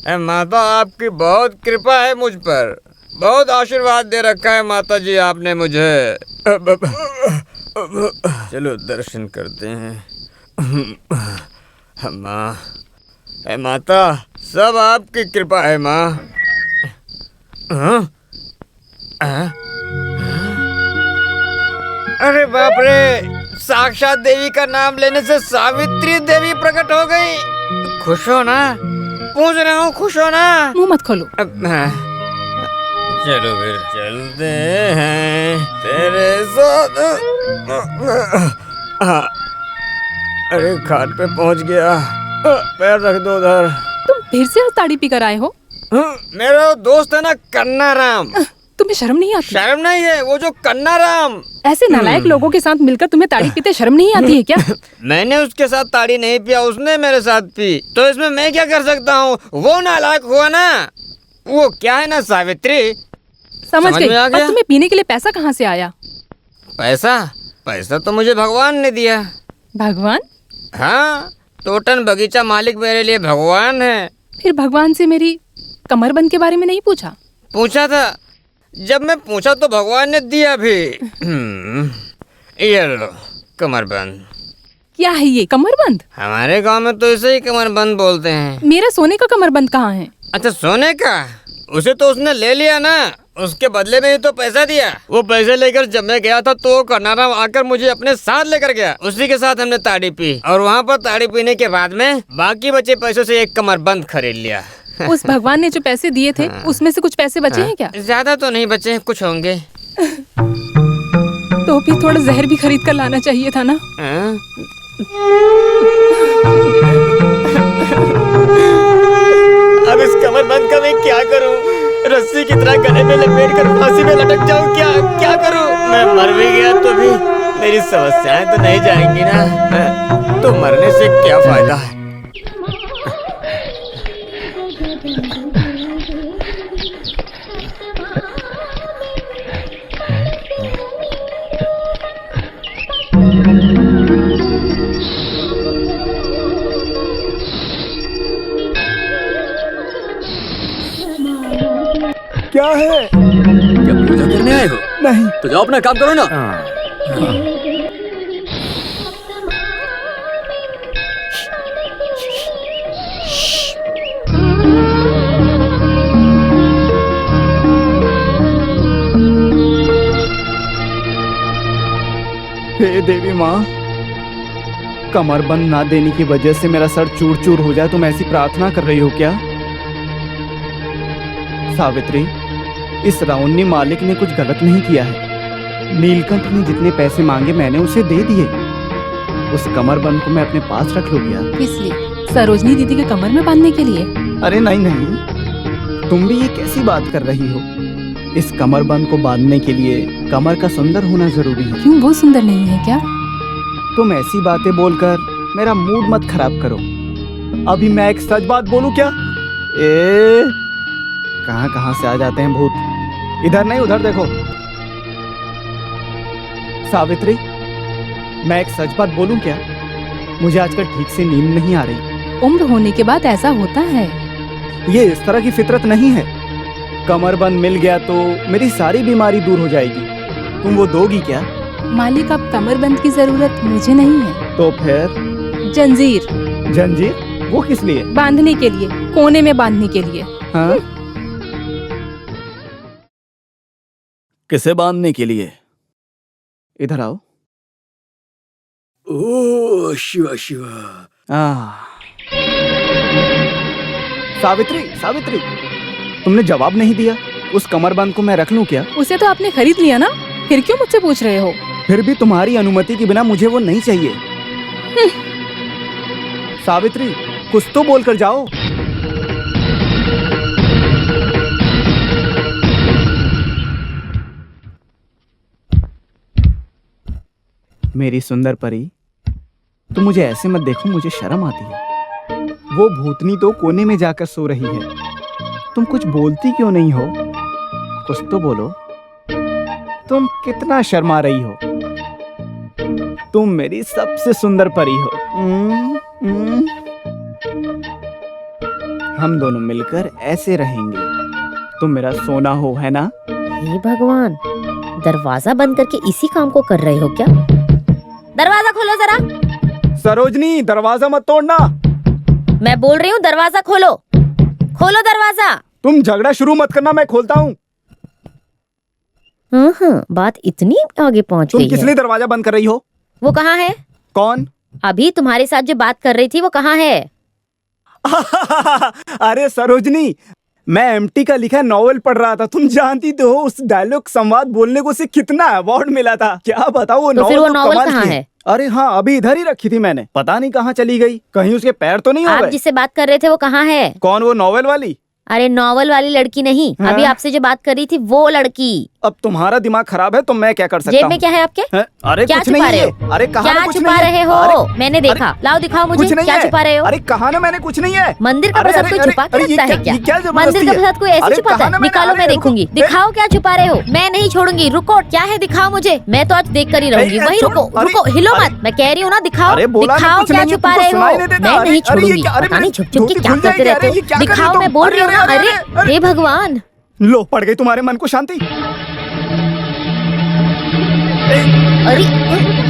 माता आपकी बहुत कृपा है मुझ पर, बहुत आशीर्वाद दे रखा है माता जी आपने मुझे। चलो दर्शन करते हैं। माँ, माता सब आपकी कृपा है माँ। हाँ? अरे बाप रे, साक्षात देवी का नाम लेने से सावित्री देवी प्रकट हो गई। खुश हो ना? पूछ रहा हूँ, खुश हो ना? मुंह मत खोलो। चलो फिर चलते हैं तेरे साथ। अरे घाट पे पहुंच गया। पैर रख दो उधर। तुम फिर से ताड़ी पी कर आए हो? मेरा दोस्त है ना कन्ना राम। तुम्हें शर्म नहीं आती? शर्म नहीं है, वो जो कन्ना राम। ऐसे नालायक लोगों के साथ मिलकर तुम्हें ताड़ी पीते शर्म नहीं आती है क्या? मैंने उसके साथ ताड़ी नहीं पिया, उसने मेरे साथ पी, तो इसमें मैं क्या कर सकता हूँ? वो नालायक हुआ ना। वो क्या है ना सावित्री। समझ गई। में आ गया? और तुम्हें पीने के लिए पैसा कहाँ से आया? पैसा तो मुझे भगवान ने दिया। भगवान? हाँ, तोटन बगीचा मालिक मेरे लिए भगवान है। फिर भगवान से मेरी कमरबंद के बारे में नहीं पूछा? पूछा था। जब मैं पूछा तो भगवान ने दिया भी। ये लो कमरबंद। क्या है ये कमरबंद? हमारे गांव में तो इसे ही कमरबंद बोलते हैं। मेरा सोने का कमरबंद कहाँ है? अच्छा, सोने का? उसे तो उसने ले लिया ना, उसके बदले में ही तो पैसा दिया। वो पैसे लेकर जब मैं गया था तो कन्नाराम आकर मुझे अपने साथ लेकर गया। उसी के साथ हमने ताड़ी पी और वहाँ पर ताड़ी पीने के बाद में बाकी बचे पैसों से एक कमरबंद खरीद लिया। उस भगवान ने जो पैसे दिए थे उसमें से कुछ पैसे बचे हैं क्या? ज्यादा तो नहीं बचे, कुछ होंगे। तो फिर थोड़ा जहर भी खरीद कर लाना चाहिए था ना। अब इस कमरबंद का मैं क्या करूं? रस्सी की तरह गले में लपेट कर फांसी में लटक जाऊं? क्या करूं? मैं मर भी गया तो भी मेरी समस्याएं तो नहीं जाएंगी ना। तो मरने से क्या फायदा है? क्या है? क्या पूजा करने आए हो? नहीं। तो जाओ अपना काम करो ना। हे देवी माँ, कमरबंद ना देने की वजह से मेरा सर चूर चूर हो जाए, तुम ऐसी प्रार्थना कर रही हो क्या? सावित्री, इस राउन्नी मालिक ने कुछ गलत नहीं किया है। नीलकंठ ने जितने पैसे मांगे मैंने उसे दे दिए। उस कमरबंद को मैं अपने पास रख लूं क्या? किस लिए? सरोजनी दीदी के कमर में बांधने के लिए? अरे नहीं नहीं, तुम भी ये कैसी बात कर रही हो? इस कमरबंद को बांधने के लिए कमर का सुंदर होना जरूरी है। क्यों, वो सुंदर नहीं है क्या? तुम ऐसी बातें बोलकर मेरा मूड मत खराब करो। अभी मैं एक सच बात बोलूं क्या? कहां कहां से आ जाते हैं भूत। इधर नहीं उधर देखो। सावित्री, मैं एक सच बात बोलूं क्या? मुझे आजकल ठीक से नींद नहीं आ रही। उम्र होने के बाद ऐसा होता है। ये इस तरह की फितरत नहीं है। कमरबंद मिल गया तो मेरी सारी बीमारी दूर हो जाएगी। तुम वो दोगी क्या? मालिक, अब कमरबंद की जरूरत मुझे नहीं है। तो फिर? जंजीर। जंजीर? वो किस लिए? बांधने के लिए, कोने में बांधने के लिए। हाँ? किसे बांधने के लिए? इधर आओ। ओह शिवा शिवा। सावित्री, सावित्री, तुमने जवाब नहीं दिया। उस कमरबंद को मैं रख लूं क्या? उसे तो आपने खरीद लिया ना, फिर क्यों मुझसे पूछ रहे हो? फिर भी तुम्हारी अनुमति के बिना मुझे वो नहीं चाहिए। सावित्री, कुछ तो बोलकर जाओ। मेरी सुंदर परी, तुम मुझे ऐसे मत देखो, मुझे शर्म आती है। वो भूतनी तो कोने में जाकर सो रही है। तुम कुछ बोलती क्यों नहीं हो? कुछ तो बोलो। तुम कितना शर्मा रही हो। तुम मेरी सबसे सुंदर परी हो। हम दोनों मिलकर ऐसे रहेंगे। तुम मेरा सोना हो, है ना? हे भगवान, दरवाजा बंद करके इसी काम को कर रहे हो क्या? दरवाजा खोलो जरा। सरोजनी, दरवाजा मत तोड़ना। मैं बोल रही हूँ दरवाजा खोलो, खोलो दरवाजा। तुम झगड़ा शुरू मत करना, मैं खोलता हूँ। हाँ, बात इतनी आगे पहुँच तुम गई किस है। लिए दरवाजा बंद कर रही हो? वो कहाँ है? कौन? अभी तुम्हारे साथ जो बात कर रही थी वो कहाँ है? अरे सरोजनी, मैं एमटी का लिखा नॉवेल पढ़ रहा था। तुम जानती तो हो उस डायलॉग संवाद बोलने को उसे कितना अवार्ड मिला था। क्या बताओ वो तो फिर वो नॉवेल नॉवेल कमाल कहाँ की है? अरे हाँ, अभी इधर ही रखी थी मैंने, पता नहीं कहाँ चली गई। कहीं उसके पैर तो नहीं हो आप गए? जिससे बात कर रहे थे वो कहाँ है? कौन? वो नॉवेल वाली? अरे नॉवेल वाली लड़की नहीं, हाँ? अभी आपसे जो बात कर रही थी वो लड़की। अब तुम्हारा दिमाग खराब है तो मैं क्या कर सकता जेब हूँ? में क्या है आपके? हैं? अरे क्या कुछ छुपा नहीं रहे है। हो? अरे कहा क्या ना कुछ छुपा नहीं है। रहे हो? अरे, मैंने देखा। लाओ दिखाओ मुझे, कुछ नहीं क्या है। छुपा रहे हो? अरे कहा ना मैंने कुछ नहीं है। मंदिर का अरे, प्रसाद अरे, कोई अरे, छुपा के अरे, ये रखता है क्या- ये क्या क्या? जबरदस्ती मंदिर का है? प्रसाद कोई ऐसे अरे, छुपाता कहा है? ना मैंने, निकालो, अरे, मैं रुको। देखूंगी। दिखाओ क्या छुपा रहे हो। मैं नहीं छोड़ूंगी, रुको। क्या है दिखाओ मुझे, मैं तो आज देख कर ही रहूंगी। अरे, वही छोड़ो, रुको, अरे, रुको, हिलो अरे, मत। मैं कह रही हूँ ना, दिखाओ, अरे, बोला ना दिखाओ कुछ क्या नहीं है, छुपा तुमको रहे सुनाई हो। नहीं देता। मैं अरे, नहीं अरे, ये छोड़ूंगी। क्या- अरे, पता नहीं छुप छुप के धोती क्या खुल करते जाएगी। रहते अरे, ये हो। क्या कर रहे हो दिखाओ, तुम? मैं बोल रही हूँ ना। अरे, अरे, अरे अरे, हे भगवान, लो, पड़ गई तुम्हारे मन को शांति। अरे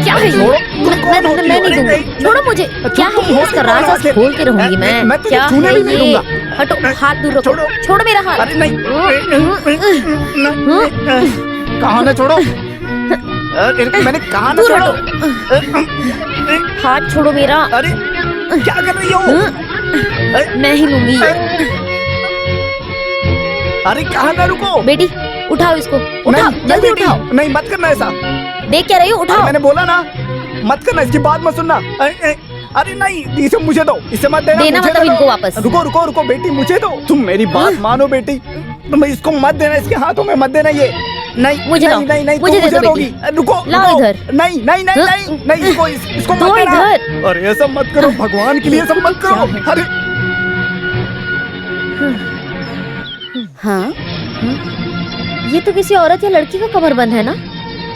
क्या है ये? छोड़ो, तुम मैं कौन होती मैं हो? नहीं अरे, दूंगी। छोड़ो मुझे। क्या है तुम ये? होती इसका कौन राज हो आज आखिर? खोल के रहूंगी मैं। मैं तुझे क्या छूने है भी नहीं ये? दूंगा। हटो, हाथ दूर रखो। छोड़ो। छोड़ो मेरा हाथ। अरे नहीं, कहा ना छोड़ो। अरे, मैंने कहा ना दूर छोड़ो। हाथ छोड़ो मेरा। अरे क्या कर रही हो? मैं ही लूंगी ये। अरे कहा ना, रुको। बेटी उठाओ इसको, उठाओ नहीं, जल्दी बेटी, उठाओ। नहीं मत करना ऐसा। देख क्या रही हो? अरे उठाओ। मैंने बोला ना, मत करना, इसकी बात मत सुनना। अरे नहीं, इसे मुझे दो, इसे मत देना। देना मुझे मतलब दो। इनको वापस। रुको रुको रुको बेटी, मुझे दो। तुम मेरी बात मानो बेटी, तुम इसको मत देना, इसके हाथों में मत देना ये। नहीं मुझे नहीं लाओ। नहीं नहीं, मुझे तुम दे दो दोगी। बेटी। रुको लाओ रुको। इधर। नहीं नहीं नहीं नहीं नहीं, इसको दो मत देना। इधर। अरे ऐसा मत करो, भगवान के लिए ऐसा मत करो। अरे हाँ, ये तो किसी औरत या लड़की का कमरबंद है ना?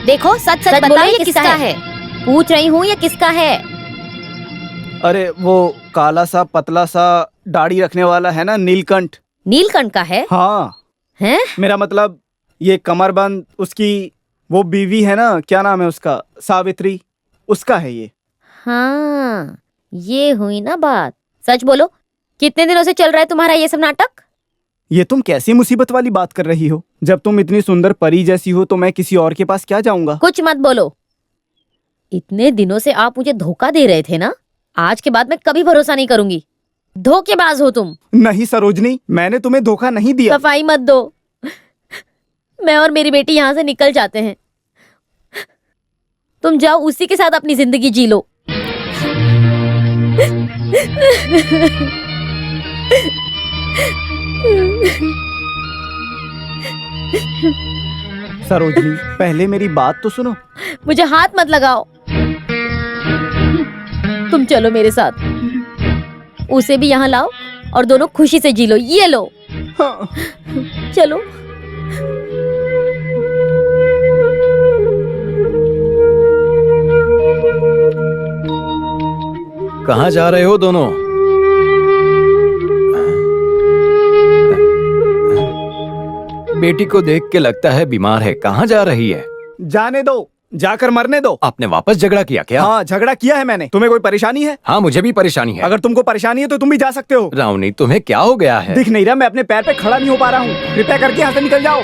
देखो, सच सच बताओ, ये किसका है? पूछ रही हूँ, ये किसका है? अरे वो काला सा पतला सा दाढ़ी रखने वाला है ना, नीलकंठ। नीलकंठ का है? हाँ, हैं? मेरा मतलब ये कमरबंद उसकी वो बीवी है ना, क्या नाम है उसका, सावित्री, उसका है ये। हाँ, ये हुई ना बात। सच बोलो, कितने दिनों से चल रहा है तुम्हारा ये सब नाटक? ये तुम कैसी मुसीबत वाली बात कर रही हो? जब तुम इतनी सुंदर परी जैसी हो तो मैं किसी और के पास क्या जाऊंगा? कुछ मत बोलो। इतने दिनों से आप मुझे धोखा दे रहे थे ना, आज के बाद मैं कभी भरोसा नहीं करूंगी। धोखेबाज हो तुम। नहीं सरोजनी, मैंने तुम्हें धोखा नहीं दिया। सफाई मत दो। मैं और मेरी बेटी यहाँ से निकल जाते हैं। तुम जाओ, उसी के साथ अपनी जिंदगी जी लो। सरोजनी, पहले मेरी बात तो सुनो। मुझे हाथ मत लगाओ। तुम चलो मेरे साथ, उसे भी यहाँ लाओ और दोनों खुशी से जी लो। ये लो, हाँ। चलो। कहाँ जा रहे हो दोनों? बेटी को देख के लगता है बीमार है। कहाँ जा रही है? जाने दो, जाकर मरने दो। आपने वापस झगड़ा किया क्या? हाँ, झगड़ा किया है मैंने। तुम्हें कोई परेशानी है? हाँ, मुझे भी परेशानी है। अगर तुमको परेशानी है तो तुम भी जा सकते हो। रावनी, तुम्हें क्या हो गया है? दिख नहीं रहा, मैं अपने पैर पे खड़ा नहीं हो पा रहा हूँ। कृपया करके यहाँ से निकल जाओ।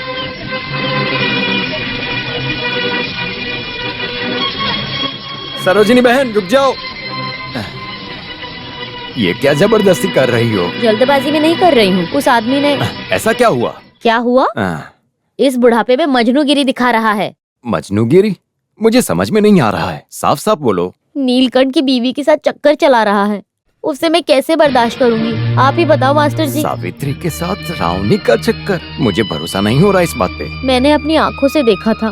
सरोजिनी बहन, रुक जाओ। ये क्या जबरदस्ती कर रही हो? जल्दबाजी में नहीं कर रही हूँ। उस आदमी ने ऐसा क्या हुआ? क्या हुआ? इस बुढ़ापे में मजनूगिरी दिखा रहा है। मजनूगिरी? मुझे समझ में नहीं आ रहा है, साफ साफ बोलो। नीलकंठ की बीवी के साथ चक्कर चला रहा है। उससे मैं कैसे बर्दाश्त करूंगी? आप ही बताओ मास्टर जी। सावित्री के साथ रावनी का चक्कर? मुझे भरोसा नहीं हो रहा इस बात पे। मैंने अपनी आंखों से देखा था,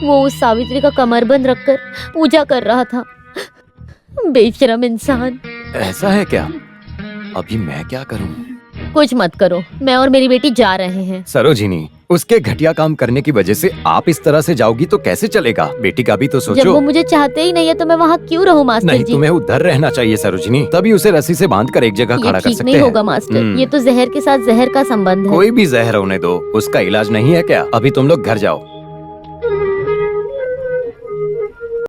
वो उस सावित्री का कमरबंद रखकर पूजा कर रहा था। बेशरम इंसान। ऐसा है क्या? अभी मैं क्या करूं? कुछ मत करो, मैं और मेरी बेटी जा रहे हैं। सरोजिनी, उसके घटिया काम करने की वजह से आप इस तरह से जाओगी तो कैसे चलेगा? बेटी का भी तो जब सोचो। वो मुझे चाहते ही नहीं है तो मैं वहाँ क्यों रहूँ मास्टर नहीं, जी? तुम्हें उधर रहना चाहिए सरोजिनी, तभी उसे रस्सी से बांध कर एक जगह ये खड़ा कर ठीक सकते नहीं हैं। होगा मास्टर, ये तो जहर के साथ जहर का संबंध है। कोई भी जहर होने दो, उसका इलाज नहीं है क्या? अभी तुम लोग घर जाओ।